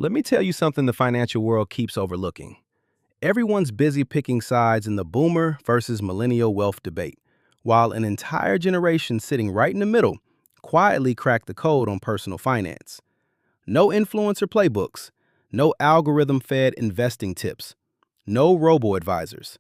Let me tell you something the financial world keeps overlooking. Everyone's busy picking sides in the boomer versus millennial wealth debate, while an entire generation sitting right in the middle quietly cracked the code on personal finance. No influencer playbooks, no algorithm-fed investing tips, no robo-advisors.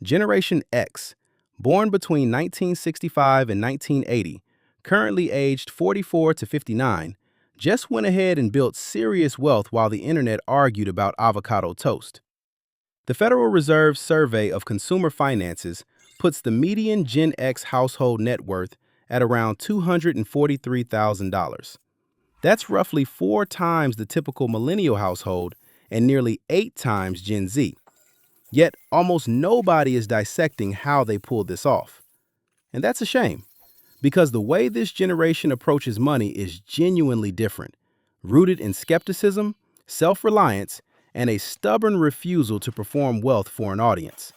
Generation X, born between 1965 and 1980, currently aged 44 to 59, just went ahead and built serious wealth while the internet argued about avocado toast. The Federal Reserve's survey of consumer finances puts the median Gen X household net worth at around $243,000. That's roughly 4 times the typical millennial household and nearly 8 times Gen Z. Yet almost nobody is dissecting how they pulled this off. And that's a shame, because the way this generation approaches money is genuinely different, rooted in skepticism, self-reliance, and a stubborn refusal to perform wealth for an audience.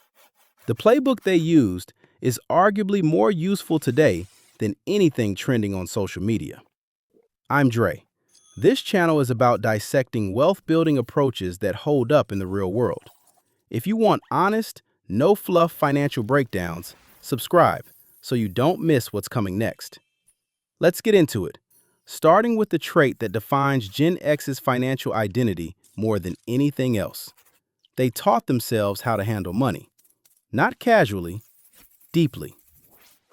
The playbook they used is arguably more useful today than anything trending on social media. I'm Dre. This channel is about dissecting wealth-building approaches that hold up in the real world. If you want honest, no-fluff financial breakdowns, subscribe so you don't miss what's coming next. Let's get into it, starting with the trait that defines Gen X's financial identity more than anything else. They taught themselves how to handle money. Not casually, deeply.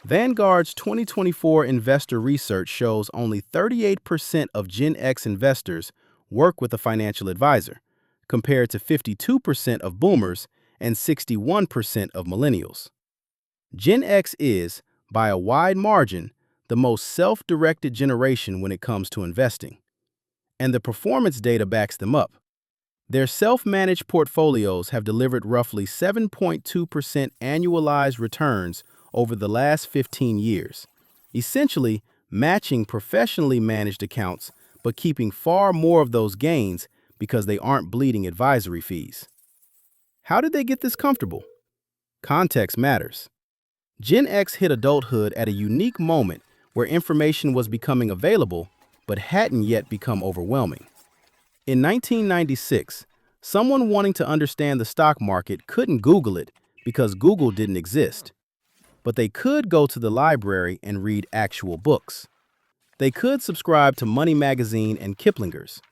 Vanguard's 2024 investor research shows only 38% of Gen X investors work with a financial advisor, compared to 52% of boomers and 61% of millennials. Gen X is, by a wide margin, the most self-directed generation when it comes to investing. And the performance data backs them up. Their self-managed portfolios have delivered roughly 7.2% annualized returns over the last 15 years, essentially matching professionally managed accounts but keeping far more of those gains because they aren't bleeding advisory fees. How did they get this comfortable? Context matters. Gen X hit adulthood at a unique moment where information was becoming available but hadn't yet become overwhelming. In 1996, someone wanting to understand the stock market couldn't Google it because Google didn't exist. But they could go to the library and read actual books. They could subscribe to Money Magazine and Kiplinger's.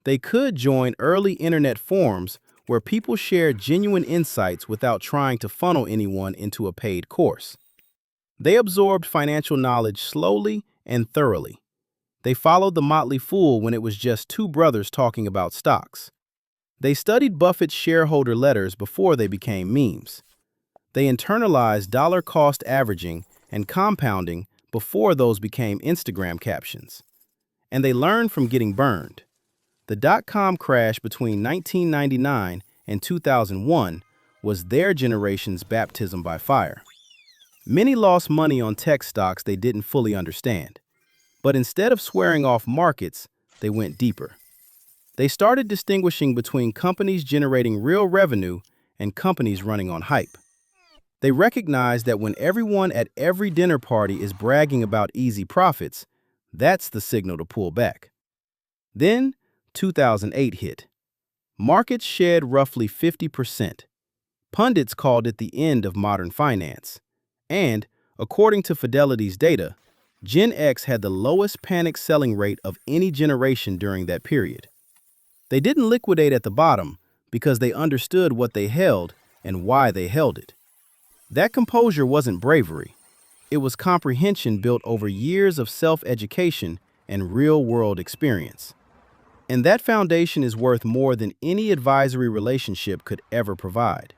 They could join early internet forums where people shared genuine insights without trying to funnel anyone into a paid course. They absorbed financial knowledge slowly and thoroughly. They followed the Motley Fool when it was just two brothers talking about stocks. They studied Buffett's shareholder letters before they became memes. They internalized dollar cost averaging and compounding before those became Instagram captions. And they learned from getting burned. The dot-com crash between 1999 and 2001 was their generation's baptism by fire. Many lost money on tech stocks they didn't fully understand. But instead of swearing off markets, they went deeper. They started distinguishing between companies generating real revenue and companies running on hype. They recognized that when everyone at every dinner party is bragging about easy profits, that's the signal to pull back. Then, 2008 hit. Markets shed roughly 50%. Pundits called it the end of modern finance. And, according to Fidelity's data, Gen X had the lowest panic selling rate of any generation during that period. They didn't liquidate at the bottom because they understood what they held and why they held it. That composure wasn't bravery. It was comprehension built over years of self-education and real-world experience. And that foundation is worth more than any advisory relationship could ever provide.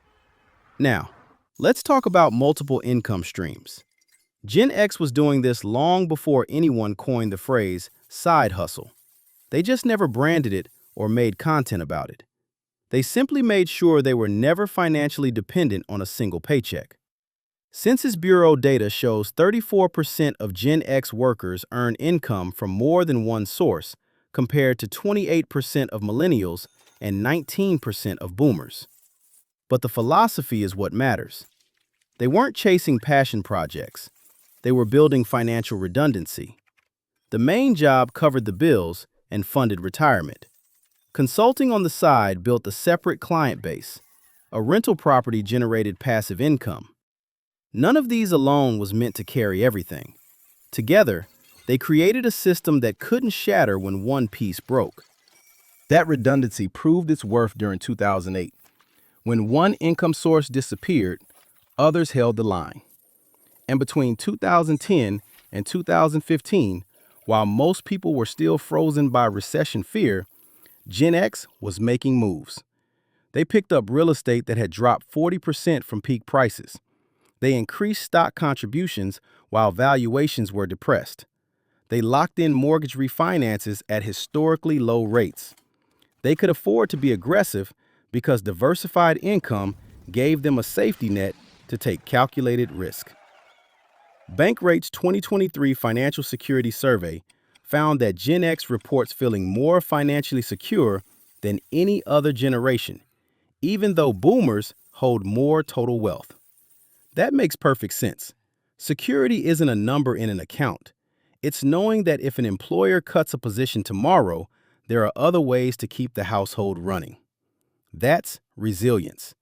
Now, let's talk about multiple income streams. Gen X was doing this long before anyone coined the phrase side hustle. They just never branded it or made content about it. They simply made sure they were never financially dependent on a single paycheck. Census Bureau data shows 34% of Gen X workers earn income from more than one source, compared to 28% of millennials and 19% of boomers. But the philosophy is what matters. They weren't chasing passion projects. They were building financial redundancy. The main job covered the bills and funded retirement. Consulting on the side built a separate client base. A rental property generated passive income. None of these alone was meant to carry everything. Together, they created a system that couldn't shatter when one piece broke. That redundancy proved its worth during 2008. When one income source disappeared, others held the line. And between 2010 and 2015, while most people were still frozen by recession fear, Gen X was making moves. They picked up real estate that had dropped 40% from peak prices. They increased stock contributions while valuations were depressed. They locked in mortgage refinances at historically low rates. They could afford to be aggressive because diversified income gave them a safety net to take calculated risk. Bankrate's 2023 Financial Security Survey found that Gen X reports feeling more financially secure than any other generation, even though boomers hold more total wealth. That makes perfect sense. Security isn't a number in an account. It's knowing that if an employer cuts a position tomorrow, there are other ways to keep the household running. That's resilience.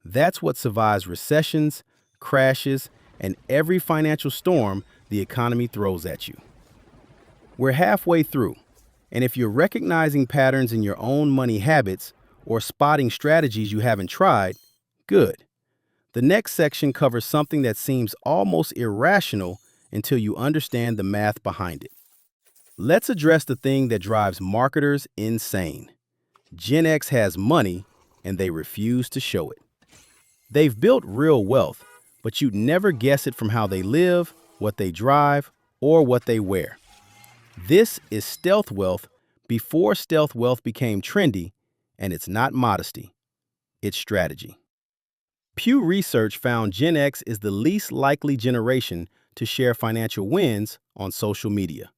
That's what survives recessions, crashes, and every financial storm the economy throws at you. We're halfway through, and if you're recognizing patterns in your own money habits or spotting strategies you haven't tried, good. The next section covers something that seems almost irrational until you understand the math behind it. Let's address the thing that drives marketers insane. Gen X has money, and they refuse to show it. They've built real wealth, but you'd never guess it from how they live, what they drive, or what they wear. This is stealth wealth before stealth wealth became trendy, and it's not modesty, it's strategy. Pew Research found Gen X is the least likely generation to share financial wins on social media.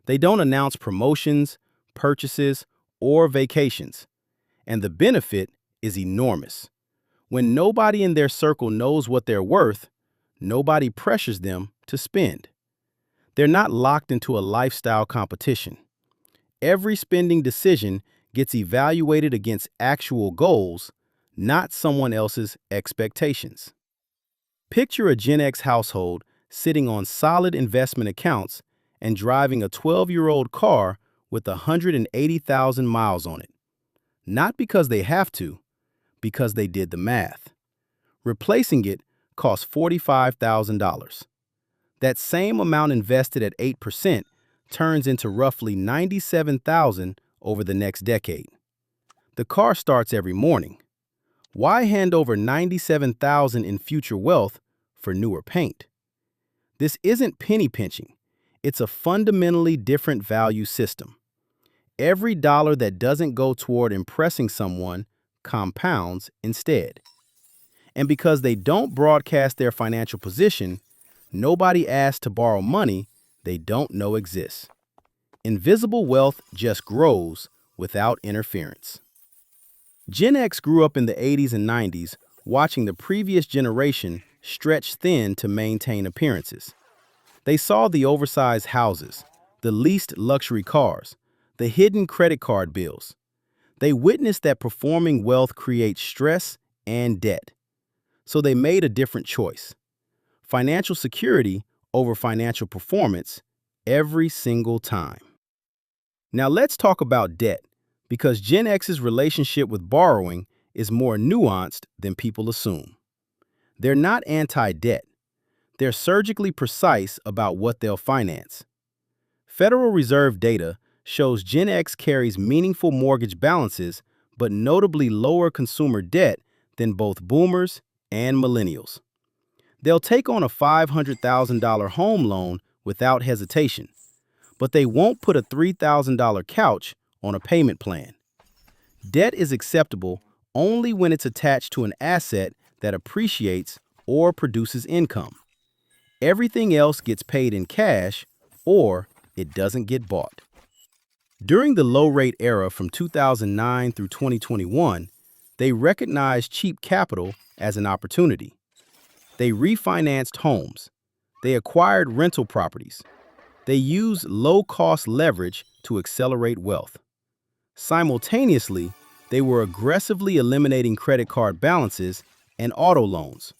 They don't announce promotions, purchases, or vacations, and the benefit is enormous. When nobody in their circle knows what they're worth, nobody pressures them to spend. They're not locked into a lifestyle competition. Every spending decision gets evaluated against actual goals, not someone else's expectations. Picture a Gen X household sitting on solid investment accounts and driving a 12-year-old car with 180,000 miles on it. Not because they have to, because they did the math. Replacing it costs $45,000. That same amount invested at 8% turns into roughly $97,000 over the next decade. The car starts every morning. Why hand over $97,000 in future wealth for newer paint? This isn't penny pinching. It's a fundamentally different value system. Every dollar that doesn't go toward impressing someone compounds instead. And because they don't broadcast their financial position, nobody asks to borrow money they don't know exists. Invisible wealth just grows without interference. Gen X grew up in the 80s and 90s watching the previous generation stretch thin to maintain appearances. They saw the oversized houses, the leased luxury cars, the hidden credit card bills. They witnessed that performing wealth creates stress and debt. So they made a different choice. Financial security over financial performance every single time. Now let's talk about debt, because Gen X's relationship with borrowing is more nuanced than people assume. They're not anti-debt. They're surgically precise about what they'll finance. Federal Reserve data shows Gen X carries meaningful mortgage balances, but notably lower consumer debt than both boomers and millennials. They'll take on a $500,000 home loan without hesitation, but they won't put a $3,000 couch on a payment plan. Debt is acceptable only when it's attached to an asset that appreciates or produces income. Everything else gets paid in cash or it doesn't get bought. During the low-rate era from 2009 through 2021, they recognized cheap capital as an opportunity. They refinanced homes. They acquired rental properties. They used low-cost leverage to accelerate wealth. Simultaneously, they were aggressively eliminating credit card balances and auto loans.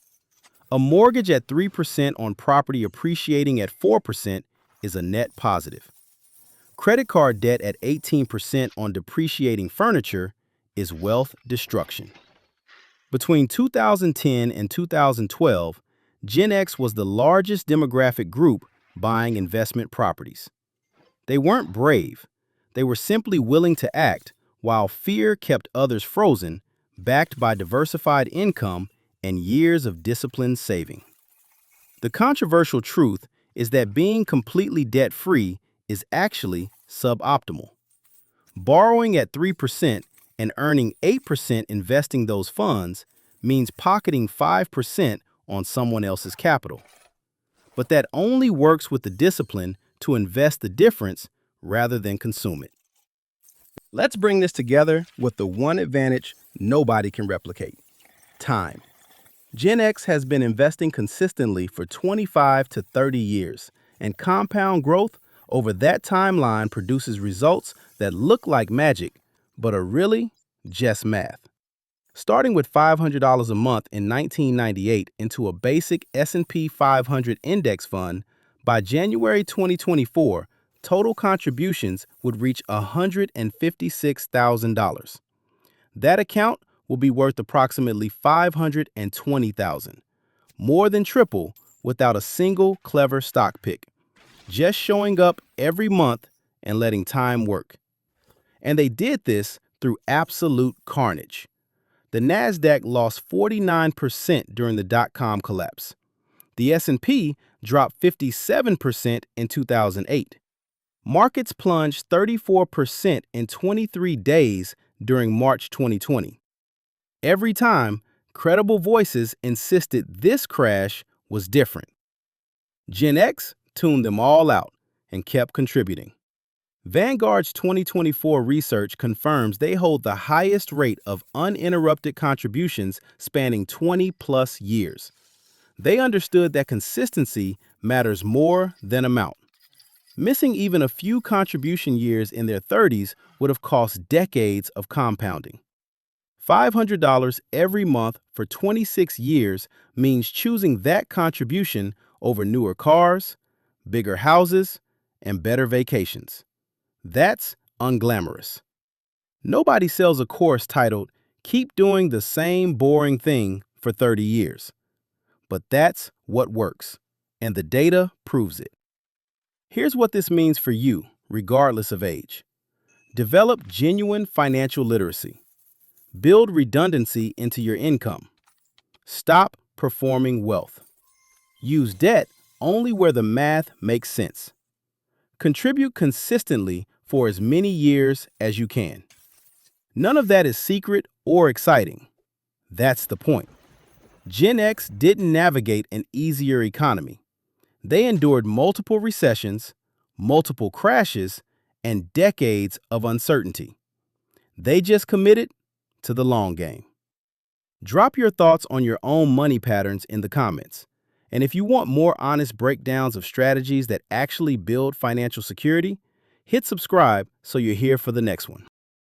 A mortgage at 3% on property appreciating at 4% is a net positive. Credit card debt at 18% on depreciating furniture is wealth destruction. Between 2010 and 2012, Gen X was the largest demographic group buying investment properties. They weren't brave. They were simply willing to act while fear kept others frozen, backed by diversified income and years of disciplined saving. The controversial truth is that being completely debt-free is actually suboptimal. Borrowing at 3% and earning 8% investing those funds means pocketing 5% on someone else's capital. But that only works with the discipline to invest the difference rather than consume it. Let's bring this together with the one advantage nobody can replicate: time. Gen X has been investing consistently for 25 to 30 years, and compound growth over that timeline produces results that look like magic, but are really just math. Starting with $500 a month in 1998 into a basic S&P 500 index fund, by January 2024, total contributions would reach $156,000. That account will be worth approximately $520,000, more than triple without a single clever stock pick, just showing up every month and letting time work. And they did this through absolute carnage. The Nasdaq lost 49% during the dot-com collapse. The S&P dropped 57% in 2008. Markets plunged 34% in 23 days during March 2020. Every time, credible voices insisted this crash was different. Gen X tuned them all out and kept contributing. Vanguard's 2024 research confirms they hold the highest rate of uninterrupted contributions spanning 20-plus years. They understood that consistency matters more than amount. Missing even a few contribution years in their 30s would have cost decades of compounding. $500 every month for 26 years means choosing that contribution over newer cars, bigger houses, and better vacations. That's unglamorous. Nobody sells a course titled, "Keep Doing the Same Boring Thing for 30 Years." But that's what works, and the data proves it. Here's what this means for you, regardless of age. Develop genuine financial literacy. Build redundancy into your income. Stop performing wealth. Use debt only where the math makes sense. Contribute consistently for as many years as you can. None of that is secret or exciting. That's the point. Gen X didn't navigate an easier economy. They endured multiple recessions, multiple crashes, and decades of uncertainty. They just committed to the long game. Drop your thoughts on your own money patterns in the comments. And if you want more honest breakdowns of strategies that actually build financial security, hit subscribe so you're here for the next one.